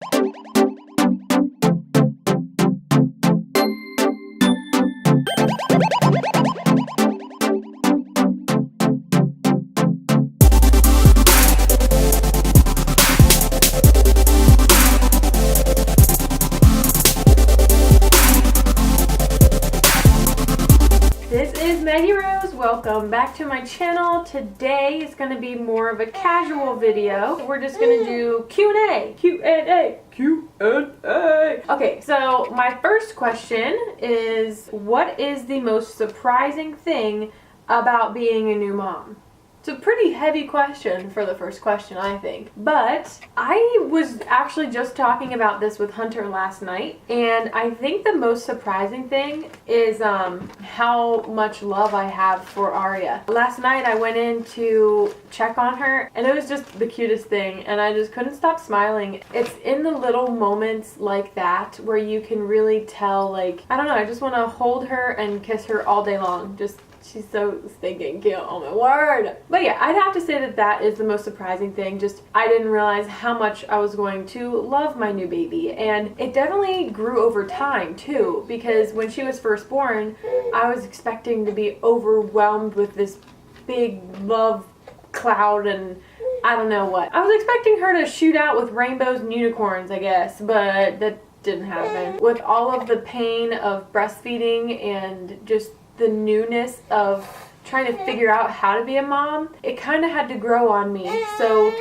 This is Maggie Rose. Welcome back to my channel. Today is going to be more of a casual video. We're just going to do Q&A. Okay, so my first question is, what is the most surprising thing about being a new mom? It's a pretty heavy question for the first question, I think. But I was actually just talking about this with Hunter last night, and I think the most surprising thing is how much love I have for Aria. Last night I went in to check on her, and it was just the cutest thing, and I just couldn't stop smiling. It's in the little moments like that where you can really tell, like, I don't know, I just want to hold her and kiss her all day long. She's so stinking cute, oh my word. But yeah, I'd have to say that that is the most surprising thing. Just, I didn't realize how much I was going to love my new baby. And it definitely grew over time too, because when she was first born, I was expecting to be overwhelmed with this big love cloud and I don't know what. I was expecting her to shoot out with rainbows and unicorns, I guess, but that didn't happen. With all of the pain of breastfeeding and just the newness of trying to figure out how to be a mom, it kind of had to grow on me. So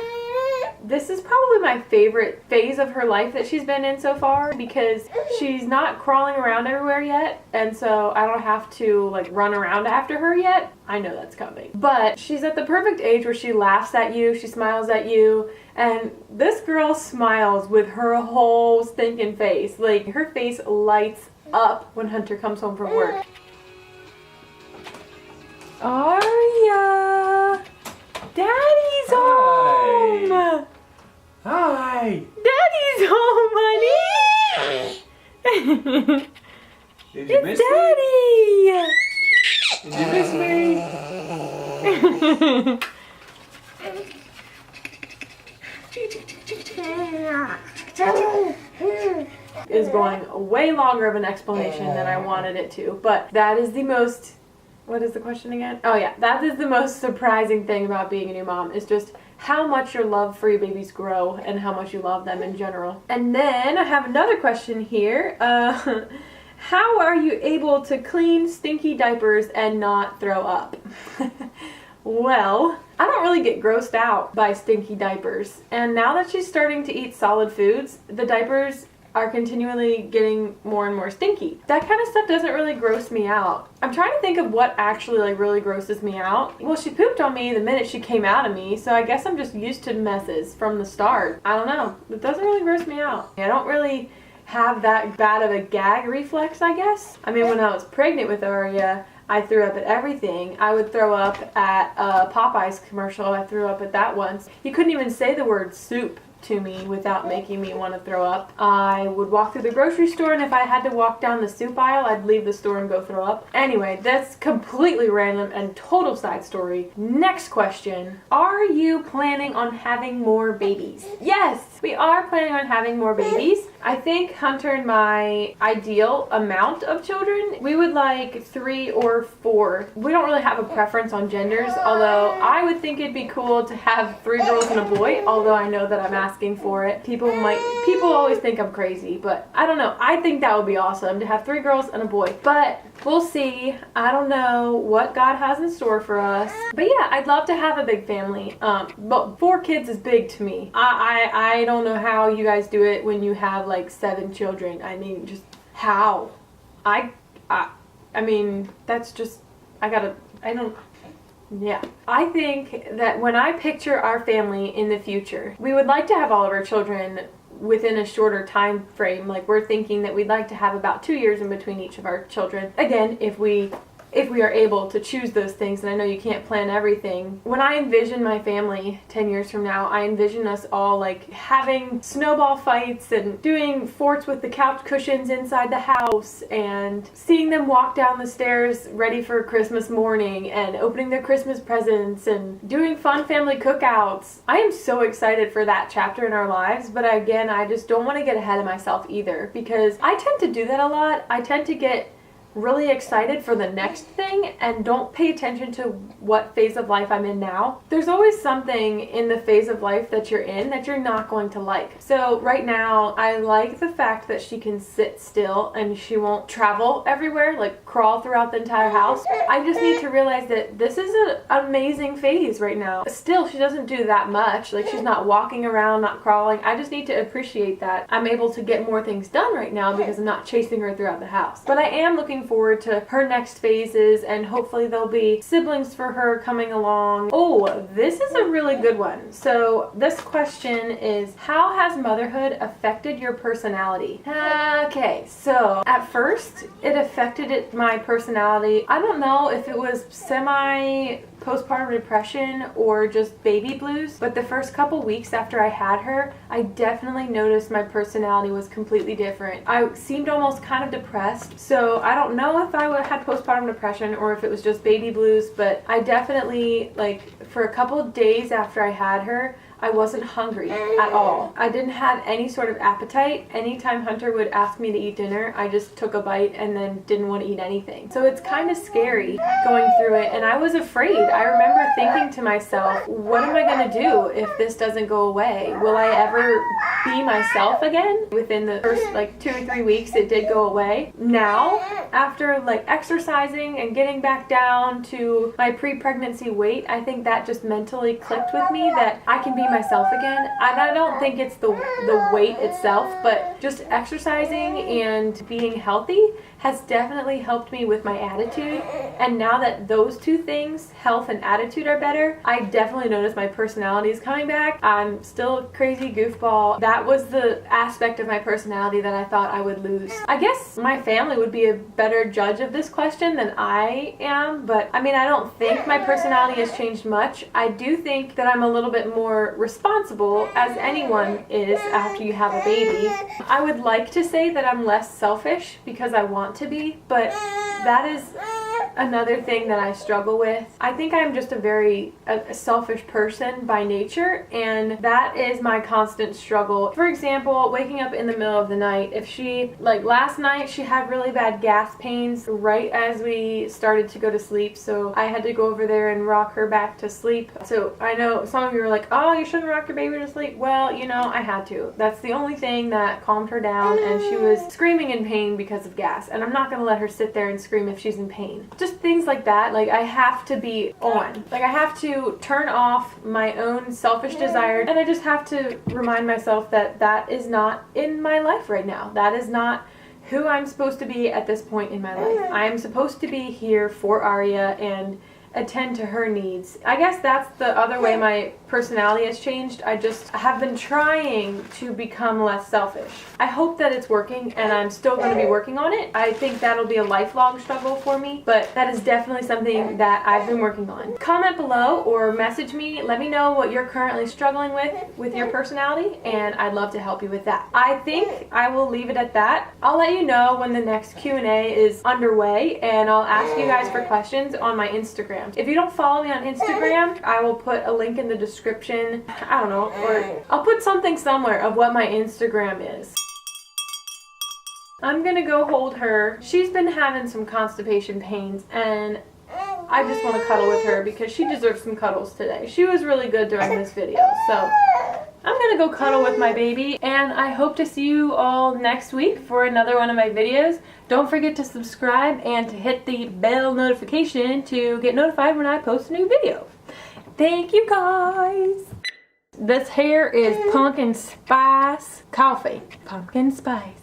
this is probably my favorite phase of her life that she's been in so far, because she's not crawling around everywhere yet, and so I don't have to like run around after her yet. I know that's coming. But she's at the perfect age where she laughs at you, she smiles at you, and this girl smiles with her whole stinking face. Like, her face lights up when Hunter comes home from work. Aria! Daddy's home! Hi! Daddy's home, honey! Did you miss Daddy! me? Did you miss me? Is going way longer of an explanation than I wanted it to, but that is the most... What is the question again? Oh yeah, that is the most surprising thing about being a new mom, is just how much your love for your babies grow and how much you love them in general. And then I have another question here. How are you able to clean stinky diapers and not throw up? Well, I don't really get grossed out by stinky diapers. And now that she's starting to eat solid foods, the diapers are continually getting more and more stinky. That kind of stuff doesn't really gross me out. I'm trying to think of what actually like really grosses me out. Well, she pooped on me the minute she came out of me, so I guess I'm just used to messes from the start. I don't know. It doesn't really gross me out. I don't really have that bad of a gag reflex, I guess. I mean, when I was pregnant with Aria, I threw up at everything. I would throw up at a Popeyes commercial. I threw up at that once. You couldn't even say the word soup to me without making me want to throw up. I would walk through the grocery store, and if I had to walk down the soup aisle, I'd leave the store and go throw up. Anyway, that's completely random and total side story. Next question. Are you planning on having more babies? Yes, we are planning on having more babies. I think Hunter and my ideal amount of children, we would like 3 or 4. We don't really have a preference on genders, although I would think it'd be cool to have 3 girls and a boy, although I know that I'm asking for it. People always think I'm crazy, but I don't know. I think that would be awesome to have 3 girls and a boy, but we'll see. I don't know what God has in store for us, but yeah, I'd love to have a big family. But 4 kids is big to me. I don't know how you guys do it when you have like 7 children. I mean, just how? I mean, that's just, yeah. I think that when I picture our family in the future, we would like to have all of our children within a shorter time frame. Like, we're thinking that we'd like to have about 2 years in between each of our children. Again, if we if we are able to choose those things, and I know you can't plan everything. When I envision my family 10 years from now, I envision us all like having snowball fights and doing forts with the couch cushions inside the house and seeing them walk down the stairs ready for Christmas morning and opening their Christmas presents and doing fun family cookouts. I am so excited for that chapter in our lives, but again, I just don't want to get ahead of myself either, because I tend to do that a lot. I tend to get really excited for the next thing and don't pay attention to what phase of life I'm in now. There's always something in the phase of life that you're in that you're not going to like. So right now, I like the fact that she can sit still and she won't travel everywhere, like crawl throughout the entire house. I just need to realize that this is an amazing phase right now. Still, she doesn't do that much. Like, she's not walking around, not crawling. I just need to appreciate that I'm able to get more things done right now because I'm not chasing her throughout the house. But I am looking forward to her next phases, and hopefully there'll be siblings for her coming along. Oh, this is a really good one. So this question is, how has motherhood affected your personality? Okay, so at first it affected my personality. I don't know if it was semi postpartum depression or just baby blues, but the first couple weeks after I had her, I definitely noticed my personality was completely different. I seemed almost kind of depressed, so I don't know if I had postpartum depression or if it was just baby blues, but I definitely, like, for a couple of days after I had her, I wasn't hungry at all. I didn't have any sort of appetite. Anytime Hunter would ask me to eat dinner, I just took a bite and then didn't want to eat anything. So it's kind of scary going through it, and I was afraid. I remember thinking to myself, what am I going to do if this doesn't go away? Will I ever be myself again? Within the first 2 or 3 weeks, it did go away. Now, after exercising and getting back down to my pre-pregnancy weight, I think that just mentally clicked with me that I can be myself again. And I don't think it's the weight itself, but just exercising and being healthy has definitely helped me with my attitude. And now that those two things, health and attitude, are better, I definitely notice my personality is coming back. I'm still a crazy goofball. That was the aspect of my personality that I thought I would lose. I guess my family would be a better judge of this question than I am, but I mean, I don't think my personality has changed much. I do think that I'm a little bit more responsible, as anyone is after you have a baby. I would like to say that I'm less selfish because I want to be, but that is another thing that I struggle with. I think I'm just a very selfish person by nature, and that is my constant struggle. For example, waking up in the middle of the night. If she, last night, she had really bad gas pains right as we started to go to sleep, so I had to go over there and rock her back to sleep. So I know some of you were like, oh, you shouldn't rock your baby to sleep. Well, I had to. That's the only thing that calmed her down, and she was screaming in pain because of gas, and I'm not going to let her sit there and scream if she's in pain. Just things like that. I have to be on. I have to turn off my own selfish desire, and I just have to remind myself that that is not in my life right now. That is not who I'm supposed to be at this point in my life. I am supposed to be here for Arya and attend to her needs. I guess that's the other way my personality has changed. I just have been trying to become less selfish. I hope that it's working, and I'm still going to be working on it. I think that'll be a lifelong struggle for me, but that is definitely something that I've been working on. Comment below or message me. Let me know what you're currently struggling with your personality, and I'd love to help you with that. I think I will leave it at that. I'll let you know when the next Q&A is underway, and I'll ask you guys for questions on my Instagram. If you don't follow me on Instagram, I will put a link in the description. I don't know, or I'll put something somewhere of what my Instagram is. I'm gonna go hold her. She's been having some constipation pains, and I just want to cuddle with her because she deserves some cuddles today. She was really good during this video, so I'm gonna go cuddle with my baby, and I hope to see you all next week for another one of my videos. Don't forget to subscribe and to hit the bell notification to get notified when I post a new video. Thank you guys. This here is pumpkin spice coffee. Pumpkin spice.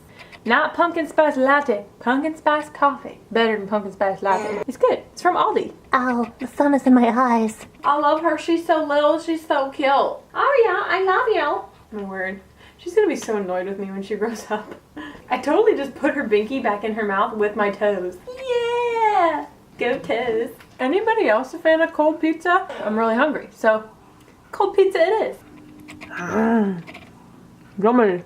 Not pumpkin spice latte. Pumpkin spice coffee. Better than pumpkin spice latte. It's good. It's from Aldi. Ow, the sun is in my eyes. I love her. She's so little. She's so cute. Oh yeah, I love you. My word. She's gonna be so annoyed with me when she grows up. I totally just put her binky back in her mouth with my toes. Yeah! Go toast. Anybody else a fan of cold pizza? I'm really hungry, so cold pizza it is. Yummy.